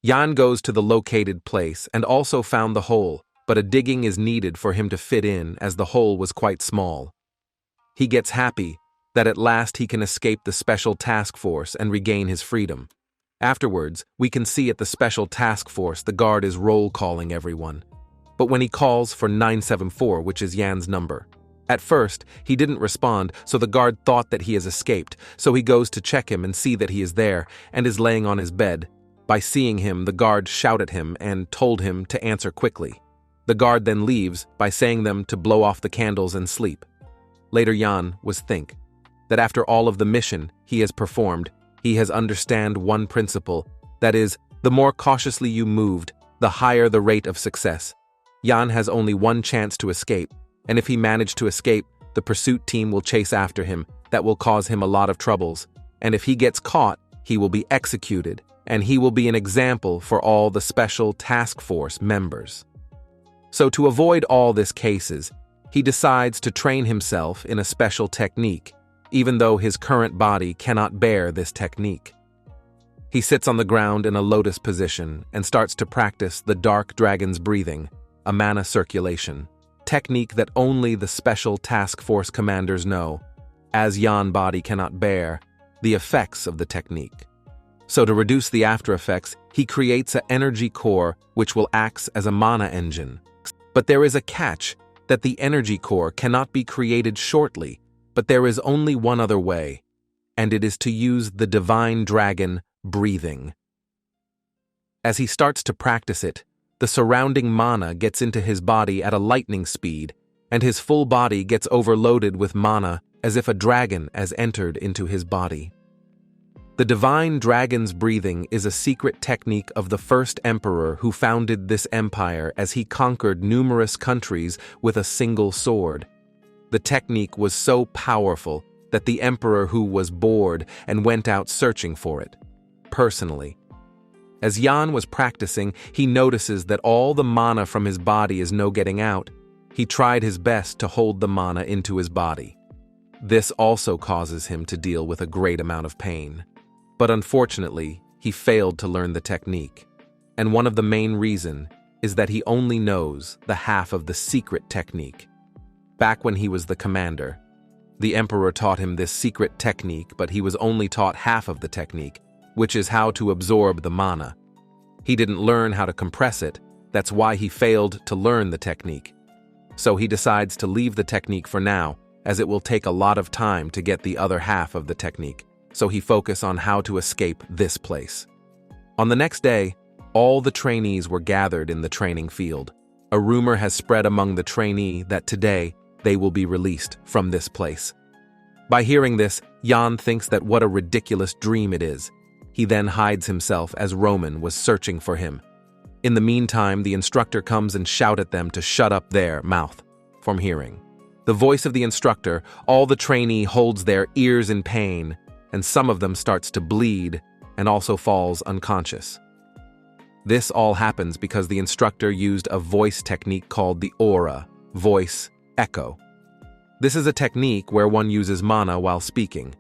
Jan goes to the located place and also found the hole, but a digging is needed for him to fit in as the hole was quite small. He gets happy that at last he can escape the special task force and regain his freedom. Afterwards, we can see at the special task force the guard is roll calling everyone. But when he calls for 974, which is Jan's number, at first, he didn't respond, so the guard thought that he has escaped, so he goes to check him and see that he is there and is laying on his bed. By seeing him, the guard shouted at him and told him to answer quickly. The guard then leaves by saying them to blow off the candles and sleep. Later Jan was think that after all of the mission he has performed, he has understand one principle, that is, the more cautiously you moved, the higher the rate of success. Jan has only one chance to escape, and if he managed to escape, the pursuit team will chase after him. That will cause him a lot of troubles, and if he gets caught, he will be executed, and he will be an example for all the special task force members. So to avoid all these cases, he decides to train himself in a special technique, even though his current body cannot bear this technique. He sits on the ground in a lotus position and starts to practice the dark dragon's breathing, a mana circulation, technique that only the special task force commanders know, as Jan body cannot bear the effects of the technique. So to reduce the after effects, he creates an energy core which will act as a mana engine. But there is a catch, that the energy core cannot be created shortly, but there is only one other way, and it is to use the divine dragon breathing. As he starts to practice it, the surrounding mana gets into his body at a lightning speed, and his full body gets overloaded with mana as if a dragon has entered into his body. The divine dragon's breathing is a secret technique of the first emperor who founded this empire as he conquered numerous countries with a single sword. The technique was so powerful that the emperor who was bored and went out searching for it, personally. As Jan was practicing, he notices that all the mana from his body is no getting out. He tried his best to hold the mana into his body. This also causes him to deal with a great amount of pain. But unfortunately, he failed to learn the technique. And one of the main reasons is that he only knows the half of the secret technique. Back when he was the commander, the emperor taught him this secret technique, but he was only taught half of the technique, which is how to absorb the mana. He didn't learn how to compress it, that's why he failed to learn the technique. So he decides to leave the technique for now, as it will take a lot of time to get the other half of the technique. So he focused on how to escape this place. On the next day, all the trainees were gathered in the training field. A rumor has spread among the trainee that today they will be released from this place. By hearing this, Jan thinks that what a ridiculous dream it is. He then hides himself as Roman was searching for him. In the meantime, the instructor comes and shouts at them to shut up their mouth from hearing. The voice of the instructor, all the trainee holds their ears in pain, and some of them starts to bleed and also falls unconscious. This all happens because the instructor used a voice technique called the aura, voice, echo. This is a technique where one uses mana while speaking.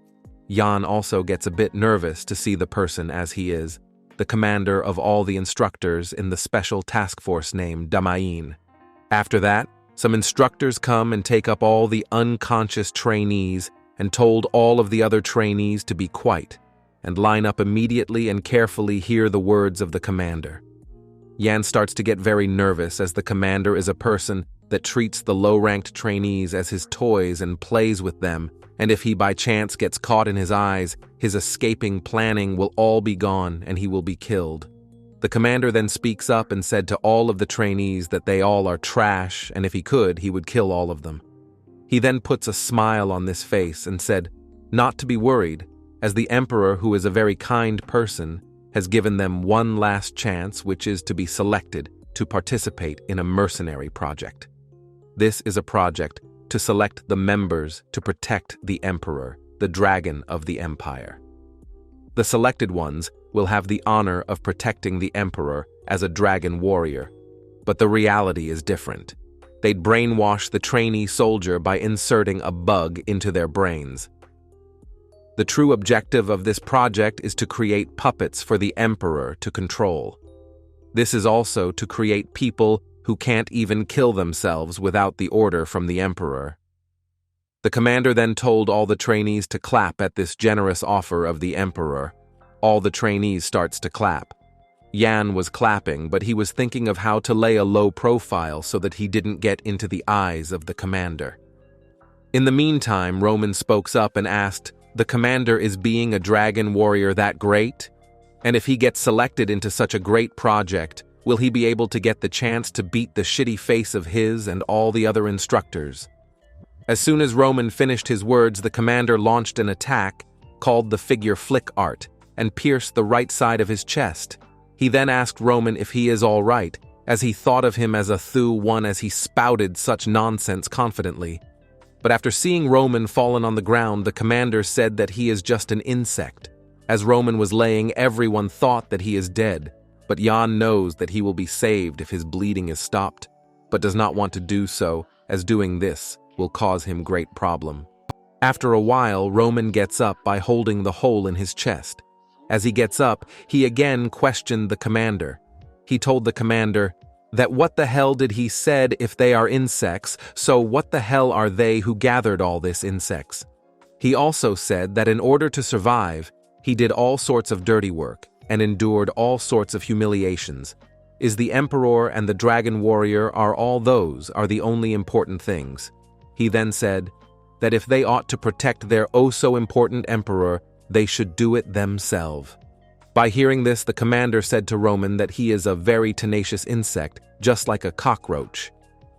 Jan also gets a bit nervous to see the person as he is, the commander of all the instructors in the special task force named Damain. After that, some instructors come and take up all the unconscious trainees and told all of the other trainees to be quiet and line up immediately and carefully hear the words of the commander. Jan starts to get very nervous as the commander is a person that treats the low-ranked trainees as his toys and plays with them, and if he by chance gets caught in his eyes, his escaping planning will all be gone and he will be killed. The commander then speaks up and said to all of the trainees that they all are trash, and if he could, he would kill all of them. He then puts a smile on this face and said, not to be worried, as the emperor, who is a very kind person, has given them one last chance, which is to be selected to participate in a mercenary project. This is a project to select the members to protect the emperor, the dragon of the empire. The selected ones will have the honor of protecting the emperor as a dragon warrior, but the reality is different. They'd brainwash the trainee soldier by inserting a bug into their brains. The true objective of this project is to create puppets for the emperor to control. This is also to create people who can't even kill themselves without the order from the emperor. The commander then told all the trainees to clap at this generous offer of the emperor. All the trainees starts to clap. Yan was clapping, but he was thinking of how to lay a low profile so that he didn't get into the eyes of the commander. In the meantime, Roman spoke up and asked, "The commander is being a dragon warrior that great? And if he gets selected into such a great project, will he be able to get the chance to beat the shitty face of his and all the other instructors?" As soon as Roman finished his words, the commander launched an attack called the figure flick art and pierced the right side of his chest. He then asked Roman if he is all right, as he thought of him as a one as he spouted such nonsense confidently. But after seeing Roman fallen on the ground, the commander said that he is just an insect. As Roman was laying, everyone thought that he is dead, but Jan knows that he will be saved if his bleeding is stopped, but does not want to do so, as doing this will cause him great problem. After a while, Roman gets up by holding the hole in his chest. As he gets up, he again questioned the commander. He told the commander that what the hell did he said if they are insects, so what the hell are they who gathered all this insects? He also said that in order to survive, he did all sorts of dirty work and endured all sorts of humiliations. Is the emperor and the dragon warrior are the only important things? He then said that if they ought to protect their oh-so-important emperor, they should do it themselves. By hearing this, the commander said to Roman that he is a very tenacious insect, just like a cockroach.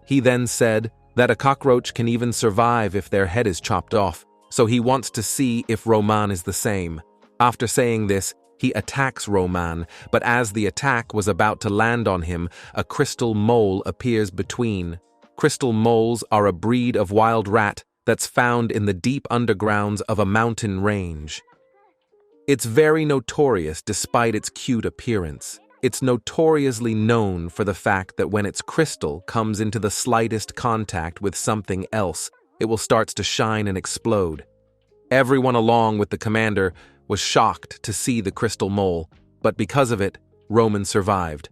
He then said that a cockroach can even survive if their head is chopped off, so he wants to see if Roman is the same. After saying this, he attacks Roman, but as the attack was about to land on him, a crystal mole appears between. Crystal moles are a breed of wild rat that's found in the deep undergrounds of a mountain range. It's very notorious despite its cute appearance. It's notoriously known for the fact that when its crystal comes into the slightest contact with something else, it will start to shine and explode. Everyone along with the commander was shocked to see the crystal mole, but because of it, Roman survived.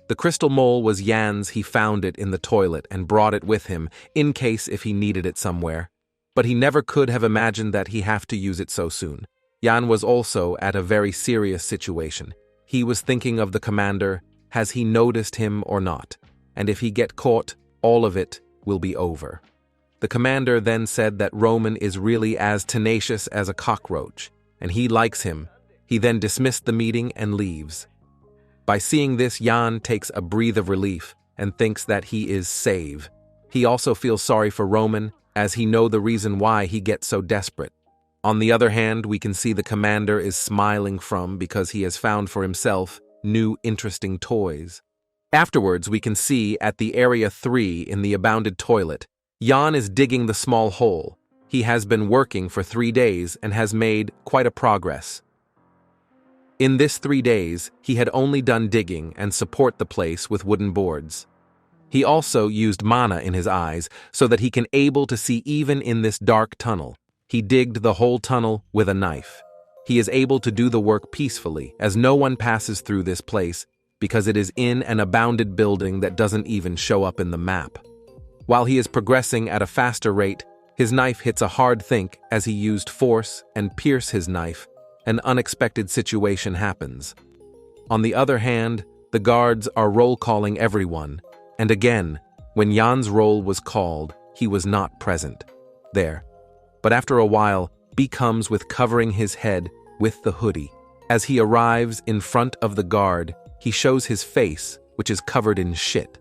The crystal mole was Jan's. He found it in the toilet and brought it with him, in case if he needed it somewhere. But he never could have imagined that he have to use it so soon. Jan was also at a very serious situation. He was thinking of the commander, has he noticed him or not? And if he get caught, all of it will be over. The commander then said that Roman is really as tenacious as a cockroach, and he likes him. He then dismissed the meeting and leaves. By seeing this, Jan takes a breath of relief and thinks that he is safe. He also feels sorry for Roman, as he know the reason why he gets so desperate. On the other hand, we can see the commander is smiling because he has found for himself new interesting toys. Afterwards, we can see at the area 3 in the abounded toilet, Jan is digging the small hole. He has been working for 3 days and has made quite a progress. In this 3 days, he had only done digging and support the place with wooden boards. He also used mana in his eyes so that he can able to see even in this dark tunnel. He digged the whole tunnel with a knife. He is able to do the work peacefully, as no one passes through this place because it is in an abounded building that doesn't even show up in the map. While he is progressing at a faster rate, his knife hits a hard think as he used force and pierce his knife. An unexpected situation happens. On the other hand, the guards are roll calling everyone, and again, when Jan's roll was called, he was not present there. But after a while, B comes with covering his head with the hoodie. As he arrives in front of the guard, he shows his face, which is covered in shit.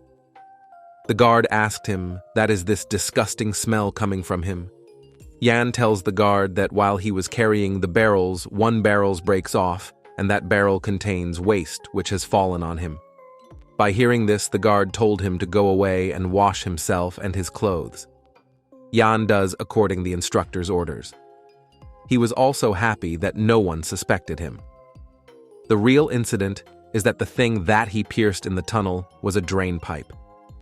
The guard asked him, that is this disgusting smell coming from him. Jan tells the guard that while he was carrying the barrels, one barrel breaks off, and that barrel contains waste which has fallen on him. By hearing this, the guard told him to go away and wash himself and his clothes. Jan does according the instructor's orders. He was also happy that no one suspected him. The real incident is that the thing that he pierced in the tunnel was a drain pipe,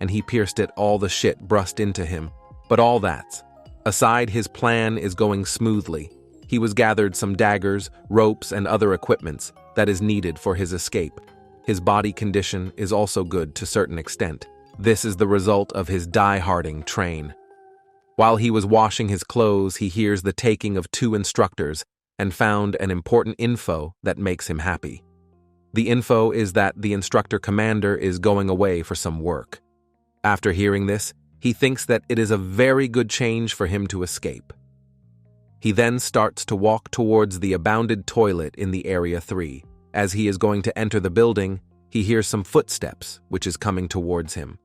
and he pierced it, all the shit brushed into him. But all that aside, his plan is going smoothly. He was gathered some daggers, ropes, and other equipments that is needed for his escape. His body condition is also good to a certain extent. This is the result of his die-harding train. While he was washing his clothes, he hears the taking of 2 instructors and found an important info that makes him happy. The info is that the instructor commander is going away for some work. After hearing this, he thinks that it is a very good change for him to escape. He then starts to walk towards the abounded toilet in the Area 3. As he is going to enter the building, he hears some footsteps, which is coming towards him.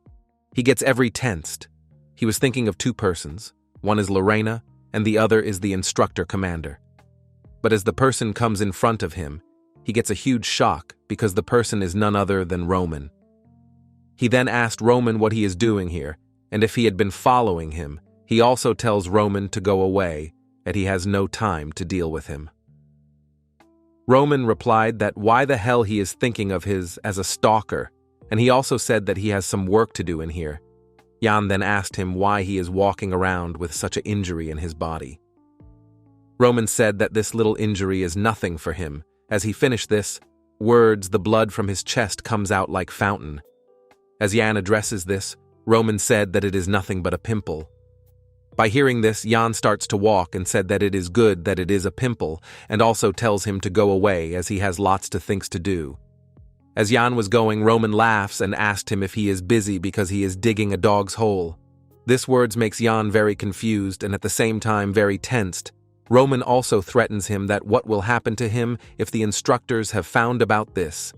He gets every tensed. He was thinking of 2 persons. One is Lorena, and the other is the instructor commander. But as the person comes in front of him, he gets a huge shock because the person is none other than Roman. He then asked Roman what he is doing here, and if he had been following him. He also tells Roman to go away, and he has no time to deal with him. Roman replied that why the hell he is thinking of his as a stalker, and he also said that he has some work to do in here. Jan then asked him why he is walking around with such an injury in his body. Roman said that this little injury is nothing for him. As he finished this, the blood from his chest comes out like fountain. As Jan addresses this, Roman said that it is nothing but a pimple. By hearing this, Jan starts to walk and said that it is good that it is a pimple, and also tells him to go away as he has lots of things to do. As Jan was going, Roman laughs and asked him if he is busy because he is digging a dog's hole. This words makes Jan very confused and at the same time very tensed. Roman also threatens him that what will happen to him if the instructors have found about this.